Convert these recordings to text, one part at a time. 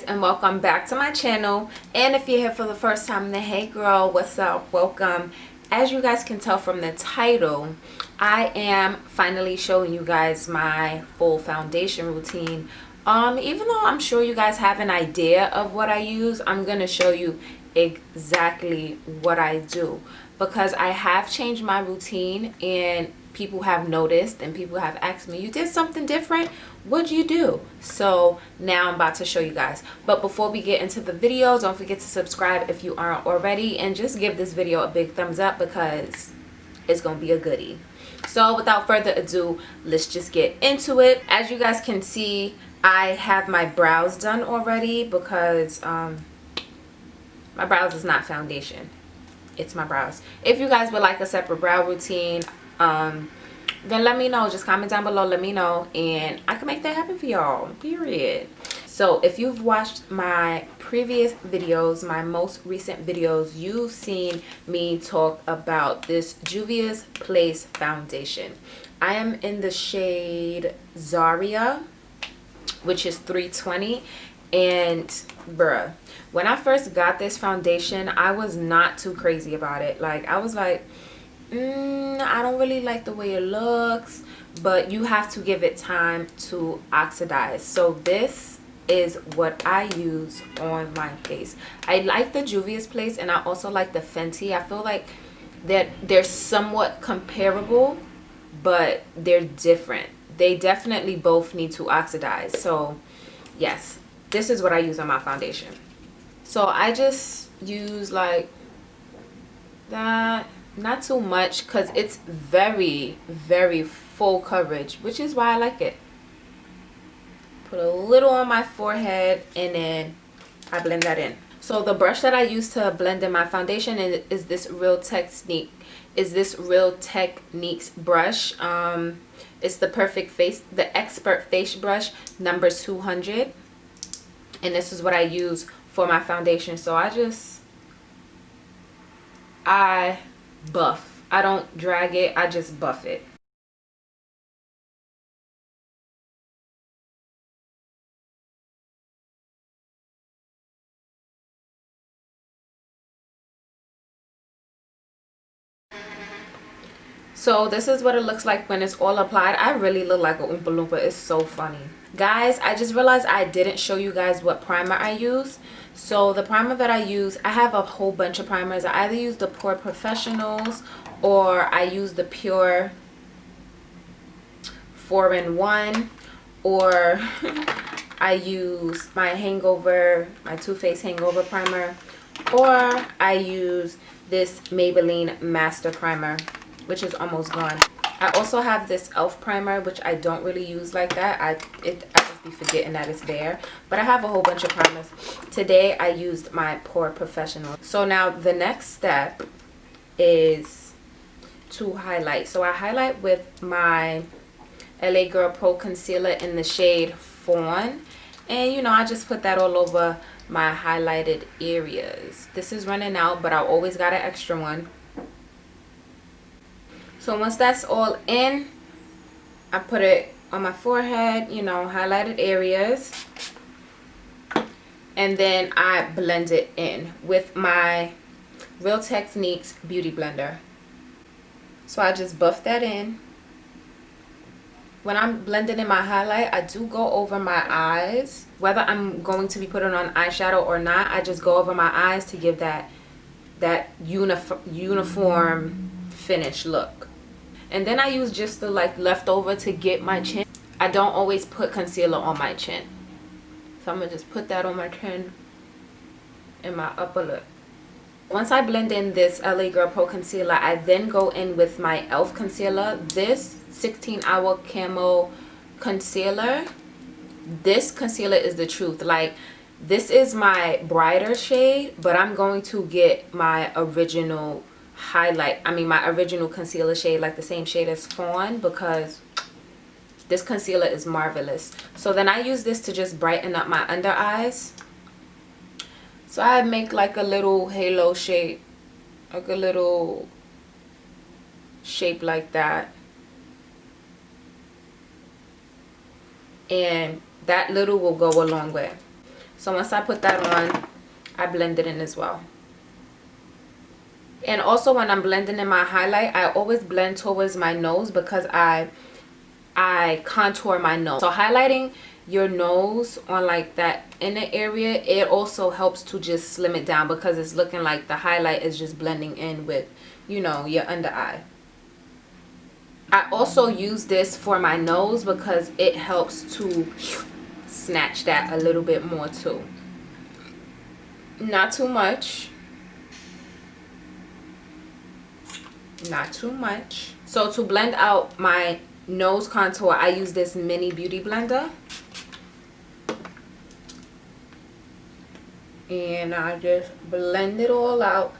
and welcome back to my channel. And if you're here for the first time, then hey girl, what's up? Welcome. As you guys can tell from the title, I am finally showing you guys my full foundation routine. Even though I'm sure you guys have an idea of what I use, I'm gonna show you exactly what I do, because I have changed my routine and people have noticed and people have asked me, you did something different, what'd you do? So now I'm about to show you guys. But before we get into the video, don't forget to subscribe if you aren't already, and just give this video a big thumbs up because it's gonna be a goodie. So without further ado, let's just get into it. As you guys can see, I have my brows done already because my brows is not foundation, it's my brows. If you guys would like a separate brow routine, then let me know. Just comment down below, let me know, and I can make that happen for y'all, period. So if you've watched my previous videos, my most recent videos, you've seen me talk about this Juvias Place foundation. I am in the shade Zaria, which is 320, and bruh, when I first got this foundation, I was not too crazy about it. Like, I was like, I don't really like the way it looks, but you have to give it time to oxidize. So this is what I use on my face. I like the Juvias Place, and I also like the Fenty. I feel like that they're somewhat comparable, but they're different. They definitely both need to oxidize. So yes, this is what I use on my foundation. So I just use like that, not too much, because it's very full coverage, which is why I like it. Put a little on my forehead and then I blend that in. So the brush that I use to blend in my foundation is this Real Techniques brush. It's the Expert Face Brush number 200, and this is what I use for my foundation. So I buff. I don't drag it, I just buff it. So this is what it looks like when it's all applied. I really look like a Oompa Loompa. It's so funny. Guys, I just realized I didn't show you guys what primer I use. So the primer that I use, I have a whole bunch of primers. I either use the Pore Professionals or I use the Pure 4-in-1, or I use my Too Faced Hangover primer, or I use this Maybelline Master Primer, which is almost gone. I also have this e.l.f. primer, which I don't really use like that. I just be forgetting that it's there. But I have a whole bunch of primers. Today I used my Pore Professional. So now the next step is to highlight. So I highlight with my LA Girl Pro Concealer in the shade Fawn. And you know, I just put that all over my highlighted areas. This is running out, but I always got an extra one. So once that's all in, I put it on my forehead, you know, highlighted areas, and then I blend it in with my Real Techniques Beauty Blender. So I just buff that in. When I'm blending in my highlight, I do go over my eyes. Whether I'm going to be putting on eyeshadow or not, I just go over my eyes to give that uniform finish look. And then I use just the leftover to get my chin. I don't always put concealer on my chin, so I'm gonna just put that on my chin and my upper lip. Once I blend in this LA Girl Pro Concealer, I then go in with my e.l.f. concealer. This 16-hour camo concealer, this concealer is the truth. Like, this is my brighter shade, but I'm going to get my original my original concealer shade, like the same shade as Fawn, because this concealer is marvelous. So then I use this to just brighten up my under eyes. So I make like a little halo shape, like a little shape like that, and that little will go a long way. So once I put that on, I blend it in as well. And also when I'm blending in my highlight, I always blend towards my nose because I contour my nose. So highlighting your nose on like that inner area, it also helps to just slim it down because it's looking like the highlight is just blending in with, you know, your under eye. I also use this for my nose because it helps to snatch that a little bit more too. Not too much. Not too much. So to blend out my nose contour, I use this mini beauty blender. And I just blend it all out.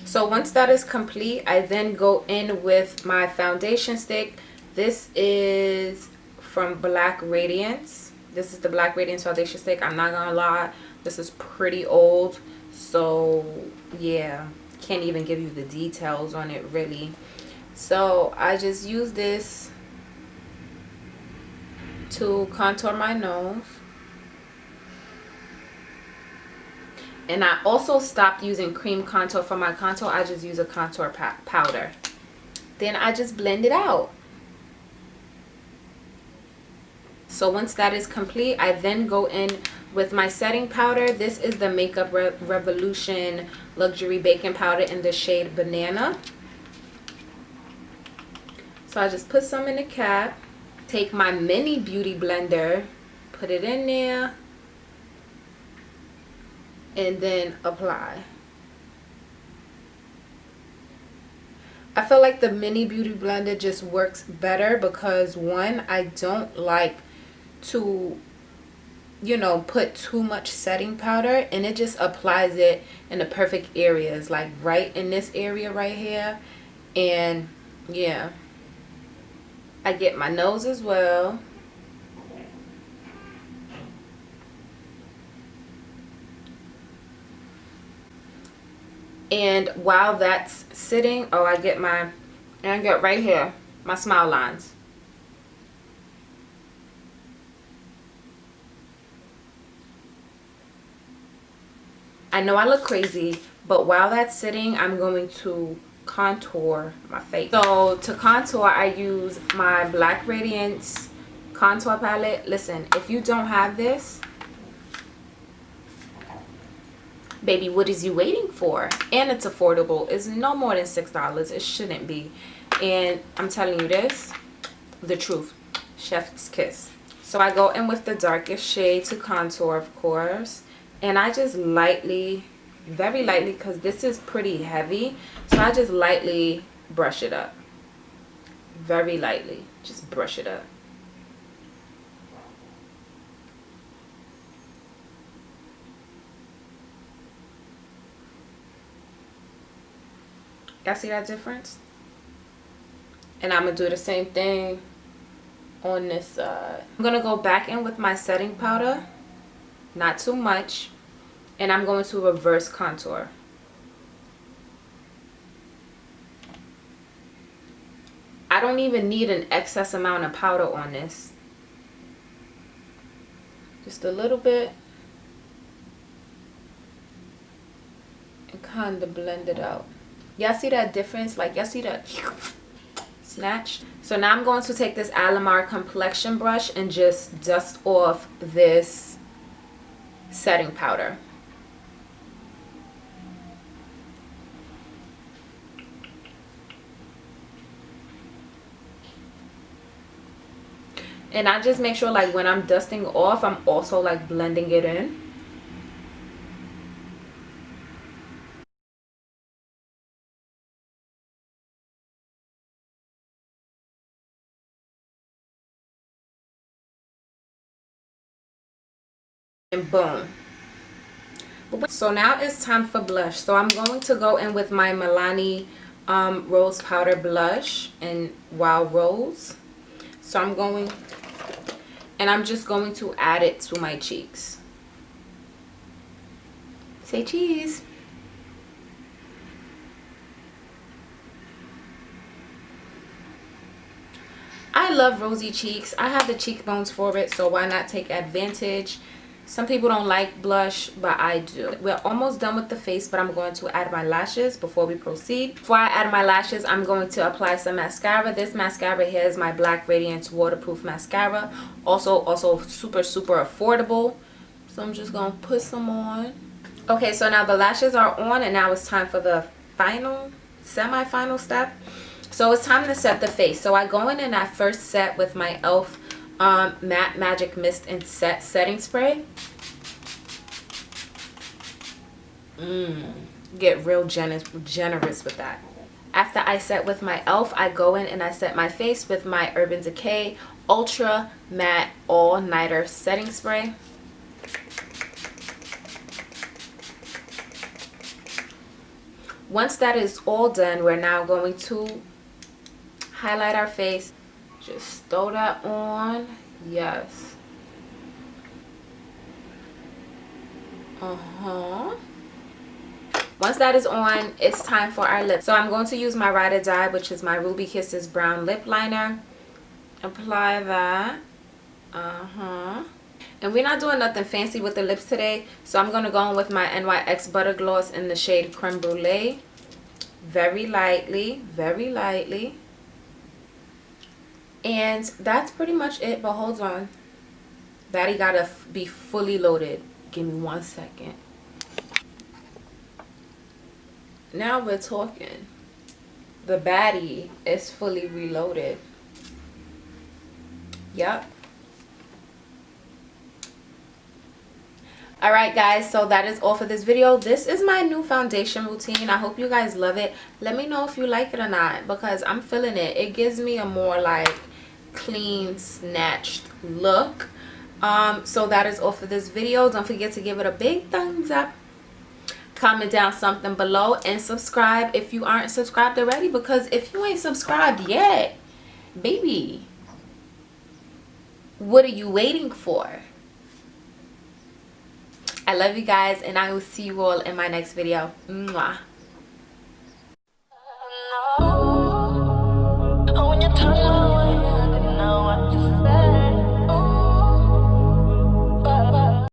So once that is complete, I then go in with my foundation stick. This is from Black Radiance. This is the Black Radiance foundation stick. I'm not gonna lie, this is pretty old, so yeah, can't even give you the details on it really. So I just use this to contour my nose. And I also stopped using cream contour for my contour. I just use a contour powder. Then I just blend it out. So once that is complete, I then go in with my setting powder. This is the Makeup Revolution Luxury Baking Powder in the shade Banana. So I just put some in the cap. Take my mini beauty blender, put it in there, and then apply. I feel like the mini beauty blender just works better because one, I don't like to, you know, put too much setting powder, and it just applies it in the perfect areas, like right in this area right here. And yeah, I get my nose as well. And while that's sitting, oh, I get right here my smile lines. I know I look crazy, but while that's sitting, I'm going to contour my face. So to contour, I use my Black Radiance contour palette. Listen, if you don't have this, baby, what is you waiting for? And it's affordable. It's no more than $6. It shouldn't be. And I'm telling you this, the truth, chef's kiss. So I go in with the darkest shade to contour, of course. And I just lightly, very lightly, because this is pretty heavy, so I just lightly brush it up. Very lightly, just brush it up. Y'all see that difference? And I'm gonna do the same thing on this side. I'm gonna go back in with my setting powder, not too much, and I'm going to reverse contour. I don't even need an excess amount of powder on this. Just a little bit. And kind of blend it out. Y'all see that difference? Like, y'all see that snatch? So now I'm going to take this Alipearl complexion brush and just dust off this setting powder. And I just make sure, like, when I'm dusting off, I'm also like blending it in. And boom. So now it's time for blush. So I'm going to go in with my Milani Rose Powder Blush in Wild Rose. So I'm going, and I'm just going to add it to my cheeks. Say cheese. I love rosy cheeks. I have the cheekbones for it, so why not take advantage? Some people don't like blush, but I do. We're almost done with the face, but I'm going to add my lashes before we proceed. Before I add my lashes, I'm going to apply some mascara. This mascara here is my Black Radiance waterproof mascara. Also super affordable. So I'm just going to put some on. Okay, so now the lashes are on, and now it's time for the final, semi-final step. So it's time to set the face. So I go in and I first set with my e.l.f. Matte Magic Mist and setting spray. Get real generous with that. After I set with my e.l.f., I go in and I set my face with my Urban Decay Ultra Matte All Nighter Setting Spray. Once that is all done, we're now going to highlight our face. Just throw that on. Yes. Once that is on, it's time for our lips. So I'm going to use my Ride or Die, which is my Ruby Kisses brown lip liner. Apply that. And we're not doing nothing fancy with the lips today, so I'm going to go in with my NYX Butter Gloss in the shade Creme Brûlée. Very lightly, very lightly. And that's pretty much it, but hold on. Baddie gotta be fully loaded. Give me 1 second. Now we're talking. The baddie is fully reloaded. Yep. Alright guys, so that is all for this video. This is my new foundation routine. I hope you guys love it. Let me know if you like it or not, because I'm feeling it. It gives me a more like clean, snatched look. So that is all for this video. Don't forget to give it a big thumbs up, comment down something below, and subscribe if you aren't subscribed already, because if you ain't subscribed yet, baby, what are you waiting for? I love you guys, and I will see you all in my next video. Mwah.